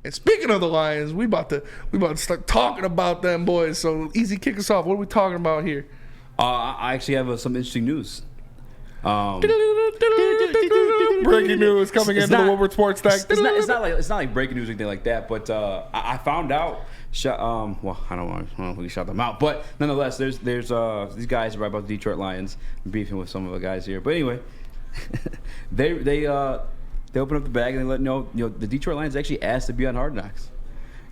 And speaking of the Lions, we about to start talking about them boys. So Easy, kick us off. What are we talking about here? I actually have some interesting news. Breaking news coming into the Woodward Sports Tech. It's not like breaking news or anything like that. But I found out. Well, I don't know if we can shout them out, but nonetheless, there's these guys right about the Detroit Lions beefing with some of the guys here. But anyway, they open up the bag and they let know the Detroit Lions actually asked to be on Hard Knocks.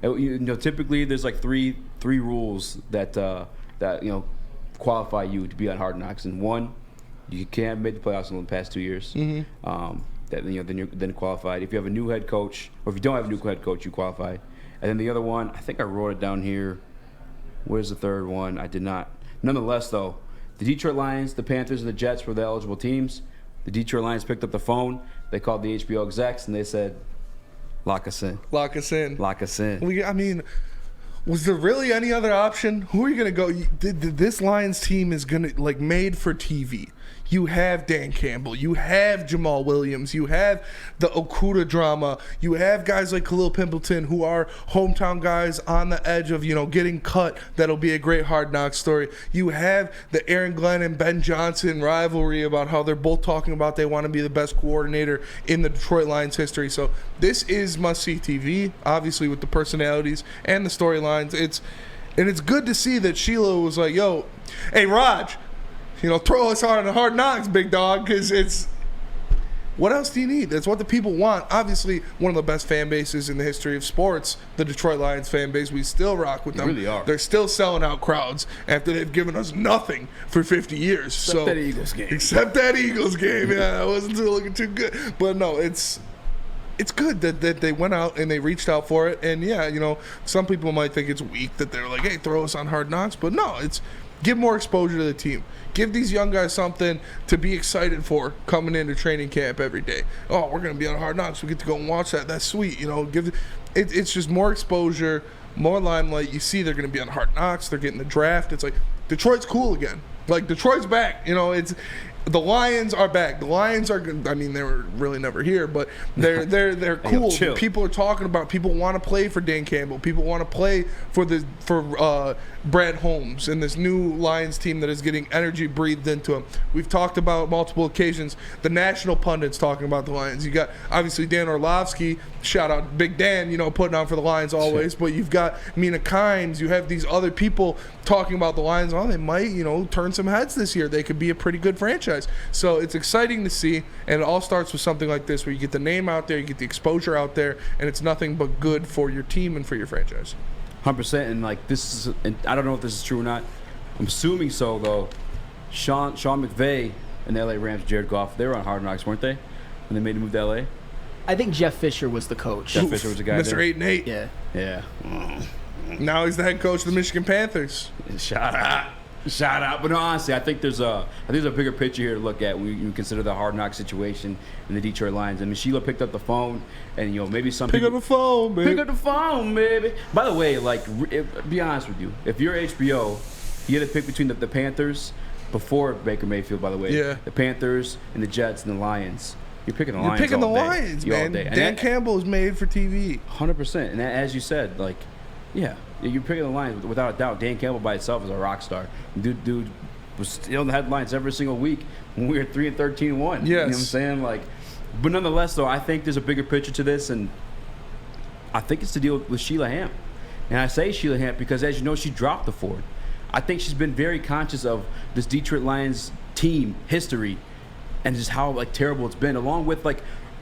Typically there's like three rules that qualify you to be on Hard Knocks, and one, you can't make the playoffs in the past 2 years. Mm-hmm. Then you're qualified. If you have a new head coach, or if you don't have a new head coach, you qualify. And then the other one, I think I wrote it down here. Where's the third one? I did not. Nonetheless, though, the Detroit Lions, the Panthers, and the Jets were the eligible teams. The Detroit Lions picked up the phone. They called the HBO execs, and they said, lock us in. Lock us in. Lock us in. Was there really any other option? Who are you going to go? This Lions team is going to, made for TV. You have Dan Campbell. You have Jamal Williams. You have the Okuda drama. You have guys like Khalil Pimpleton who are hometown guys on the edge of, getting cut. That'll be a great Hard Knocks story. You have the Aaron Glenn and Ben Johnson rivalry about how they're both talking about they want to be the best coordinator in the Detroit Lions history. So this is must-see TV, obviously with the personalities and the storylines. It's good to see that Shiela was like, yo, hey, Raj, throw us on Hard Knocks, big dog, because it's what else do you need? That's what the people want. Obviously, one of the best fan bases in the history of sports, the Detroit Lions fan base. We still rock with them. They really are. They're still selling out crowds after they've given us nothing for 50 years. Except that Eagles game. Except that Eagles game. Yeah, it wasn't looking too good. But no, it's good that they went out and they reached out for it. And yeah, some people might think it's weak that they're like, hey, throw us on Hard Knocks. But no, it's give more exposure to the team. Give these young guys something to be excited for coming into training camp every day. Oh, we're going to be on Hard Knocks. We get to go and watch that. That's sweet. It's just more exposure, more limelight. You see they're going to be on Hard Knocks. They're getting the draft. It's like Detroit's cool again. Like Detroit's back. The Lions are back. The Lions are good. I mean, they were really never here, but they're cool. People are talking about. People want to play for Dan Campbell. People want to play for Brad Holmes and this new Lions team that is getting energy breathed into them. We've talked about multiple occasions the national pundits talking about the Lions. You got obviously Dan Orlovsky. Shout out Big Dan. Putting on for the Lions always. But you've got Mina Kimes. You have these other people talking about the Lions. Oh, they might turn some heads this year. They could be a pretty good franchise. So it's exciting to see, and it all starts with something like this where you get the name out there, you get the exposure out there, and it's nothing but good for your team and for your franchise. 100%, and this is, and I don't know if this is true or not. I'm assuming so, though. Sean McVay and the LA Rams, Jared Goff, they were on Hard Knocks, weren't they, when they made the move to LA? I think Jeff Fisher was the coach. Jeff Fisher was the guy Mr. there. 8-8. Yeah. Yeah. Now he's the head coach of the Michigan Panthers. Shout out. But no, honestly, I think there's a bigger picture here to look at when you consider the Hard Knock situation in the Detroit Lions. I mean, Shiela picked up the phone, and maybe some pick people up the phone, baby. Pick up the phone, baby. By the way, be honest with you, if you're HBO, you had to pick between the Panthers before Baker Mayfield. By the way, yeah, the Panthers and the Jets and the Lions. You're picking the Lions. You're picking the all Lions, day, man. All day. Dan Campbell is made for TV. 100%, and as you said, yeah. You're picking the Lions without a doubt. Dan Campbell by itself is a rock star. Dude was still in the headlines every single week when we were 3-13-1. Yes. You know what I'm saying? But nonetheless, though, I think there's a bigger picture to this, and I think it's to deal with Shiela Hamp. And I say Shiela Hamp because, as you know, she dropped the Ford. I think she's been very conscious of this Detroit Lions team history and just how terrible it's been, along with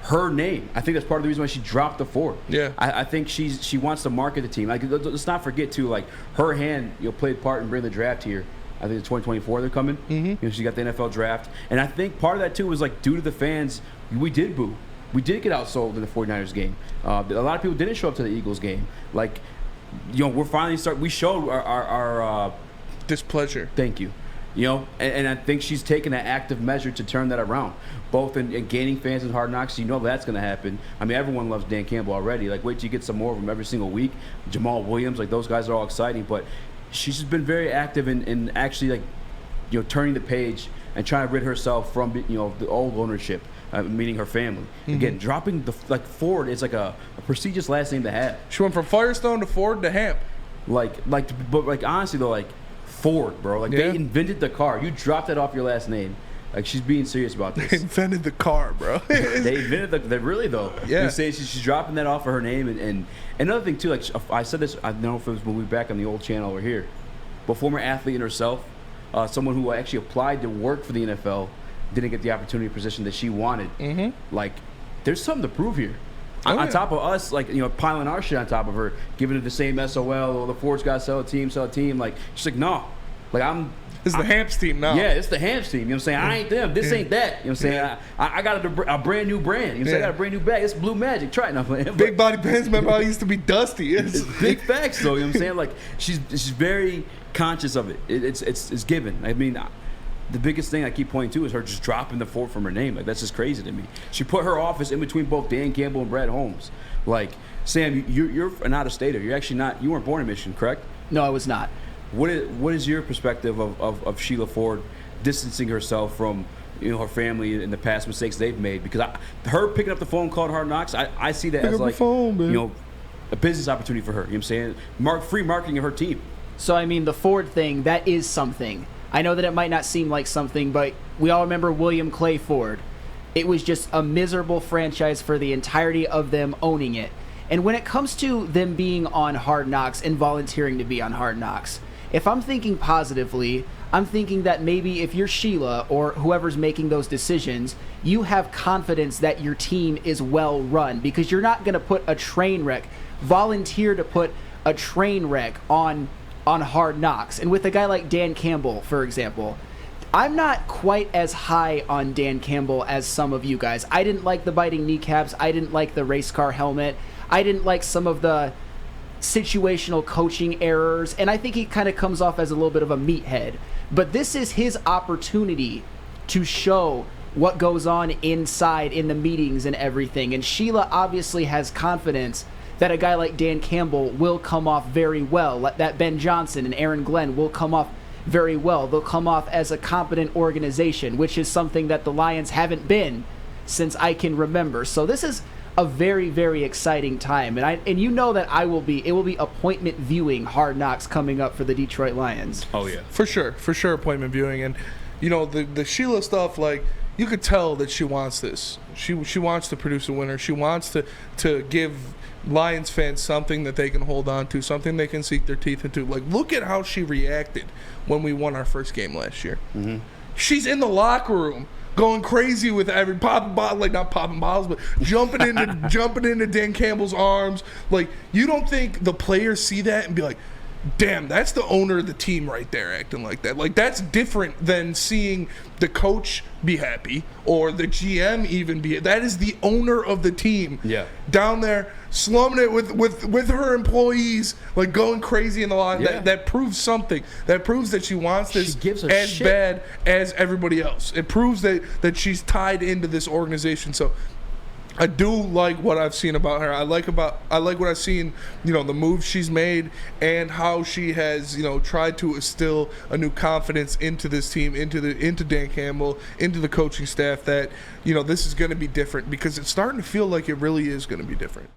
her name. I think that's part of the reason why she dropped the Ford. Yeah. I think she wants to market the team. Let's not forget too, her hand played part in bringing the draft here. I think it's 2024 they're coming. Mm-hmm. She got the NFL draft, and I think part of that too was due to the fans. We did boo. We did get outsold in the 49ers game. A lot of people didn't show up to the Eagles game. We're finally we showed our displeasure. Thank you. And I think she's taken an active measure to turn that around, both in gaining fans in Hard Knocks. That's going to happen. I mean, everyone loves Dan Campbell already. Wait till you get some more of them every single week. Jamal Williams, those guys are all exciting. But she's just been very active in actually, turning the page and trying to rid herself from, the old ownership. meaning her family. Again, dropping the Ford is like a prestigious last name to have. She went from Firestone to Ford to Hamp. But honestly though, like Ford, bro. Like they invented the car. You dropped that off your last name. Like she's being serious about this. They invented the car, bro. They invented they really though. Yeah. You say she's dropping that off of her name, and another thing too. Like I said this, I don't know if it was when we were back on the old channel over here, but former athlete in herself, someone who actually applied to work for the NFL, didn't get the opportunity position that she wanted. Like, there's something to prove here. On top of us, like, you know, piling our shit on top of her, giving her the same SOL, or the Ford's got to sell a team. Like, she's like, no. Like, This is the Hamps team now. Yeah, it's the Hamps team. You know what I'm saying? I ain't them. This ain't that. You know what I'm saying? I got a brand new brand. You know what I'm saying? I got a brand new bag. It's Blue Magic. Try it now. Big body pants, remember how it used to be dusty. It's big facts, though. You know what I'm saying? Like, she's very conscious of it. It's given. I mean, the biggest thing I keep pointing to is her just dropping the Ford from her name. Like, that's just crazy to me. She put her office in between both Dan Campbell and Brad Holmes. Like, Sam, you're an out-of-stater. You're actually not. You weren't born in Michigan, correct? No, I was not. What is your perspective of Shiela Ford distancing herself from, you know, her family and the past mistakes they've made? Because her picking up the phone called Hard Knocks, I see that as like phone, you know, a business opportunity for her. You know what I'm saying? Free marketing of her team. So I mean, the Ford thing, that is something. I know that it might not seem like something, but we all remember William Clay Ford. It was just a miserable franchise for the entirety of them owning it. And when it comes to them being on Hard Knocks and volunteering to be on Hard Knocks, if I'm thinking positively, I'm thinking that maybe if you're Shiela or whoever's making those decisions, you have confidence that your team is well run, because you're not going to put a train wreck, volunteer to put a train wreck on Hard Knocks. And with a guy like Dan Campbell, for example, I'm not quite as high on Dan Campbell as some of you guys. I didn't like the biting kneecaps. I didn't like the race car helmet. I didn't like some of the situational coaching errors, and I think he kind of comes off as a little bit of a meathead. But this is his opportunity to show what goes on inside in the meetings and everything. And Shiela obviously has confidence that a guy like Dan Campbell will come off very well, that Ben Johnson and Aaron Glenn will come off very well. They'll come off as a competent organization, which is something that the Lions haven't been since I can remember. So this is a very, very exciting time, and you know that it will be appointment viewing Hard Knocks coming up for the Detroit Lions. Oh yeah, for sure appointment viewing. And you know, the Shiela stuff, like, you could tell that she wants this. She wants to produce a winner. She wants to give Lions fans something that they can hold on to, something they can sink their teeth into. Like, look at how she reacted when we won our first game last year. She's in the locker room going crazy with every popping bottle, like not popping bottles, but jumping into Dan Campbell's arms. Like, you don't think the players see that and be like, damn, that's the owner of the team right there acting like that. Like, that's different than seeing the coach be happy or the GM even be. That is the owner of the team. Yeah. Down there slumming it with her employees, like going crazy in the line. Yeah. That proves something. That proves that she wants this as shit. bad as everybody else. It proves that she's tied into this organization. So I do like what I've seen about her. I like what I've seen, you know, the moves she's made and how she has, you know, tried to instill a new confidence into this team, into Dan Campbell, into the coaching staff, that, you know, this is going to be different, because it's starting to feel like it really is going to be different.